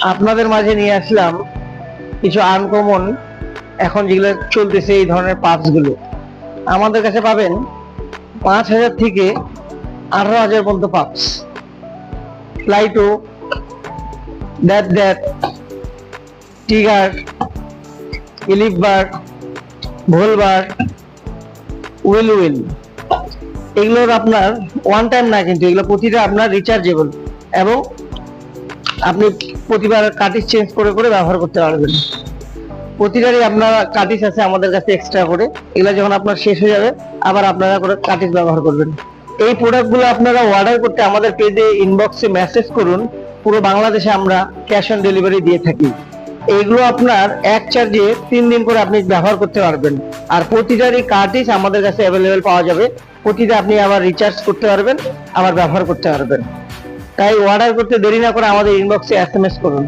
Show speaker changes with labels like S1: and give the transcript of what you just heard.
S1: আপনাদের মাঝে নিয়ে আসলাম কিছু আনকমন এখন যেগুলো চলতেছে এই ধরনের পার্টস গুলো আমাদের কাছে পাবেন 5,000 থেকে 18,000 পর্যন্ত পার্টস। ফ্লাইটো, দ্যাট দ্যাট, টিগার, এলিফ বার, ভোল বার, উইল উইল, এগুলোর আপনার ওয়ান টাইম না, কিন্তু এগুলো প্রতিটা আপনার রিচার্জেবল এবং আপনি প্রতিবার কাটিস চেঞ্জ করে করে ব্যবহার করতে পারবেন। প্রতিটারই আপনার কাটিস আছে আমাদের কাছে এক্সট্রা করে, এগুলো যখন আপনার শেষ হয়ে যাবে আবার আপনারা করে কাটিস ব্যবহার করবেন। এই প্রোডাক্টগুলো আপনারা অর্ডার করতে আমাদের পেজে ইনবক্সে মেসেজ করুন। পুরো বাংলাদেশে আমরা ক্যাশ অন ডেলিভারি দিয়ে থাকি। এইগুলো আপনার এক চার্জে 3 দিন করে আপনি ব্যবহার করতে পারবেন। আর প্রতিটারই কার্টিজ আমাদের কাছে অ্যাভেলেবেল পাওয়া যাবে। প্রতিটা আপনি আবার রিচার্জ করতে পারবেন, আবার ব্যবহার করতে পারবেন। তাই অর্ডার করতে দেরি না করে আমাদের ইনবক্সে এসএমএস করুন।